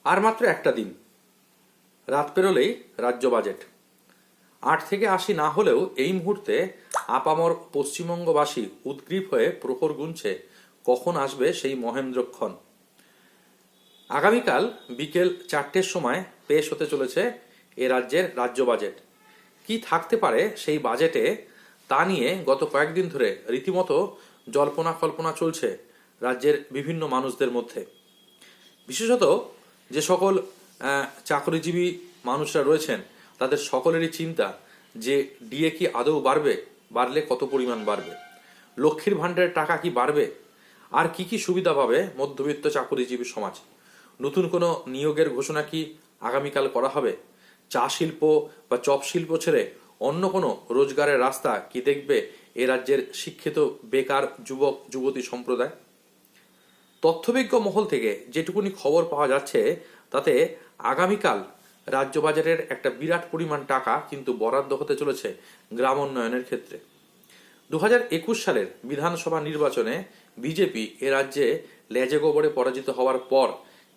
আর মাত্র একটা দিন, রাত পেরোলেই রাজ্য বাজেট। ৮ থেকে ৮০ না হলেও এই মুহূর্তে আপামর পশ্চিমবঙ্গবাসী উদ্গ্রীব হয়ে প্রহর গুনছে কখন আসবে সেই মহেন্দ্রক্ষণ। আগামীকাল বিকেল ৪টের সময় পেশ হতে চলেছে এ রাজ্যের রাজ্য বাজেট। কি থাকতে পারে সেই বাজেটে তা নিয়ে গত কয়েকদিন ধরে রীতিমতো জল্পনা কল্পনা চলছে রাজ্যের বিভিন্ন মানুষদের মধ্যে। বিশেষত যে সকল চাকরিজীবী মানুষরা রয়েছেন তাদের সকলেরই চিন্তা যে ডিএ কি আদৌ বাড়বে, বাড়লে কত পরিমাণ বাড়বে, লক্ষ্মীর ভাণ্ডারের টাকা কি বাড়বে, আর কি কি সুবিধা পাবে মধ্যবিত্ত চাকরিজীবী সমাজ, নতুন কোনো নিয়োগের ঘোষণা কি আগামীকাল করা হবে, চা শিল্প বা চপ শিল্প ছেড়ে অন্য কোনো রোজগারের রাস্তা কি দেখবে এ রাজ্যের শিক্ষিত বেকার যুবক যুবতী সম্প্রদায়। তথ্যবিজ্ঞ মহল থেকে যেটুকুনি খবর পাওয়া যাচ্ছে তাতে আগামীকাল রাজ্য বাজেটের একটা বিরাট পরিমাণ টাকা কিন্তু বরাদ্দ হতে চলেছে গ্রাম উন্নয়নের ক্ষেত্রে। 2021 সালের বিধানসভা নির্বাচনে বিজেপি এ রাজ্যে লেজে গোবরে পরাজিত হওয়ার পর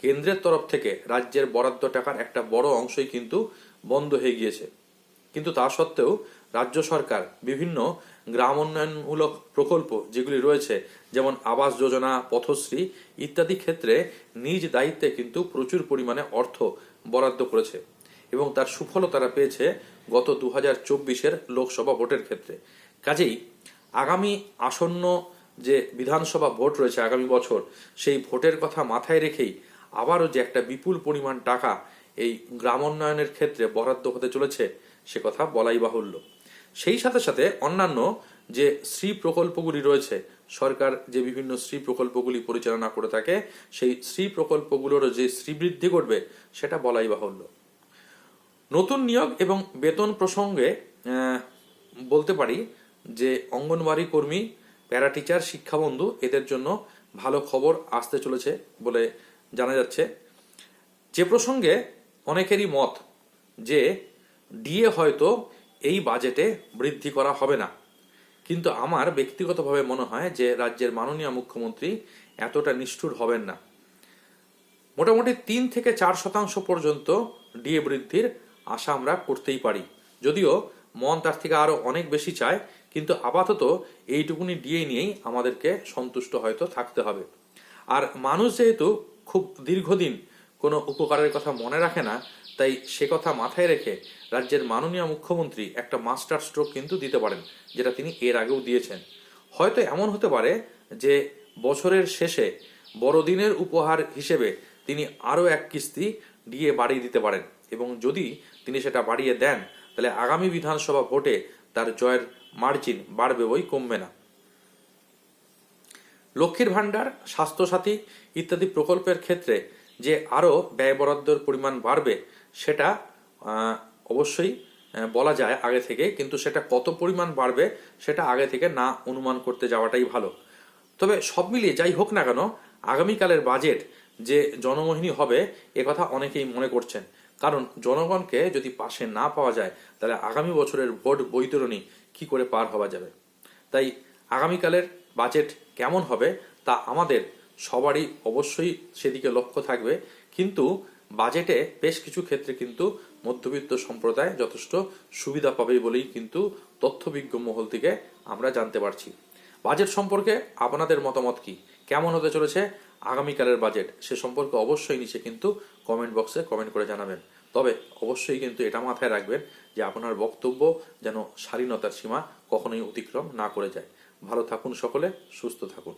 কেন্দ্রের তরফ থেকে রাজ্যের বরাদ্দ টাকার একটা বড় অংশই কিন্তু বন্ধ হয়ে গিয়েছে। কিন্তু তা সত্ত্বেও রাজ্য সরকার বিভিন্ন গ্রাম উন্নয়নমূলক প্রকল্প যেগুলি রয়েছে, যেমন আবাস যোজনা, পথশ্রী ইত্যাদি ক্ষেত্রে নিজ দায়িত্বে কিন্তু প্রচুর পরিমাণে অর্থ বরাদ্দ করেছে এবং তার সুফলও তারা পেয়েছে গত 2024-এর লোকসভা ভোটের ক্ষেত্রে। কাজেই আগামী আসন্ন যে বিধানসভা ভোট রয়েছে আগামী বছর, সেই ভোটের কথা মাথায় রেখেই আবারও যে একটা বিপুল পরিমাণ টাকা এই গ্রাম উন্নয়নের ক্ষেত্রে বরাদ্দ হতে চলেছে সে কথা বলাই বাহুল্য। সেই সাথে সাথে অন্যান্য যে শ্রী প্রকল্পগুলি রয়েছে, সরকার যে বিভিন্ন শ্রী প্রকল্পগুলি পরিচালনা করে থাকে, সেই শ্রী প্রকল্পগুলোর যে শ্রীবৃদ্ধি করবে সেটা বলাই বাহুল্য। নতুন নিয়োগ এবং বেতন প্রসঙ্গে বলতে পারি যে অঙ্গনওয়াড়ি কর্মী, প্যারা টিচার, শিক্ষাবন্ধু এদের জন্য ভালো খবর আসতে চলেছে বলে জানা যাচ্ছে। যে প্রসঙ্গে অনেকেরই মত যে ডিএ হয়তো এই বাজেটে বৃদ্ধি করা হবে না, কিন্তু আমার ব্যক্তিগতভাবে মনে হয় যে রাজ্যের মাননীয় মুখ্যমন্ত্রী এতটা নিষ্ঠুর হবেন না। মোটামুটি 3 থেকে 4% পর্যন্ত ডিএ বৃদ্ধির আশা আমরা করতেই পারি, যদিও মন তার থেকে আরো অনেক বেশি চায়, কিন্তু আপাতত এইটুকুনি ডিএ নিয়েই আমাদেরকে সন্তুষ্ট হয়তো থাকতে হবে। আর মানুষ যেহেতু খুব দীর্ঘদিন কোনো উপকারের কথা মনে রাখে না, তাই সে কথা মাথায় রেখে রাজ্যের মাননীয় মুখ্যমন্ত্রী একটা মাস্টার স্ট্রোক কিন্তু দিতে পারেন, যেটা তিনি এর আগেও দিয়েছেন। হয়তো এমন হতে পারে যে বছরের শেষে বড়দিনের উপহার হিসেবে তিনি আরও এক কিস্তি ডিএ বাড়িয়ে দিতে পারেন, এবং যদি তিনি সেটা বাড়িয়ে দেন তাহলে আগামী বিধানসভা ভোটে তার জয়ের মার্জিন বাড়বে, বই কমবে না। লক্ষ্মীর ভাণ্ডার, স্বাস্থ্যসাথী ইত্যাদি প্রকল্পের ক্ষেত্রে যে আরও ব্যয় বরাদ্দের পরিমাণ বাড়বে সেটা অবশ্যই বলা যায় আগে থেকে, কিন্তু সেটা কত পরিমাণ বাড়বে সেটা আগে থেকে না অনুমান করতে যাওয়াটাই ভালো। তবে সব মিলিয়ে যাই হোক না কেন, আগামীকালের বাজেট যে জনমোহিনী হবে এ কথা অনেকেই মনে করছেন, কারণ জনগণকে যদি পাশে না পাওয়া যায় তাহলে আগামী বছরের ভোট বৈতরণী কি করে পার হওয়া যাবে। তাই আগামীকালের বাজেট কেমন হবে তা আমাদের সবারই অবশ্যই সেদিকে লক্ষ্য থাকবে, কিন্তু বাজেটে বেশ কিছু ক্ষেত্রে কিন্তু মধ্যবিত্ত সম্প্রদায় যথেষ্ট সুবিধা পাবে বলেই কিন্তু তথ্যবিজ্ঞ মহল থেকে আমরা জানতে পারছি। বাজেট সম্পর্কে আপনাদের মতামত কি, কেমন হতে চলেছে আগামীকালের বাজেট, সে সম্পর্কে অবশ্যই নিচে কিন্তু কমেন্ট বক্সে কমেন্ট করে জানাবেন। তবে অবশ্যই কিন্তু এটা মাথায় রাখবেন যে আপনার বক্তব্য যেন শালীনতার সীমা কখনোই অতিক্রম না করে যায়। ভালো থাকুন সকলে, সুস্থ থাকুন।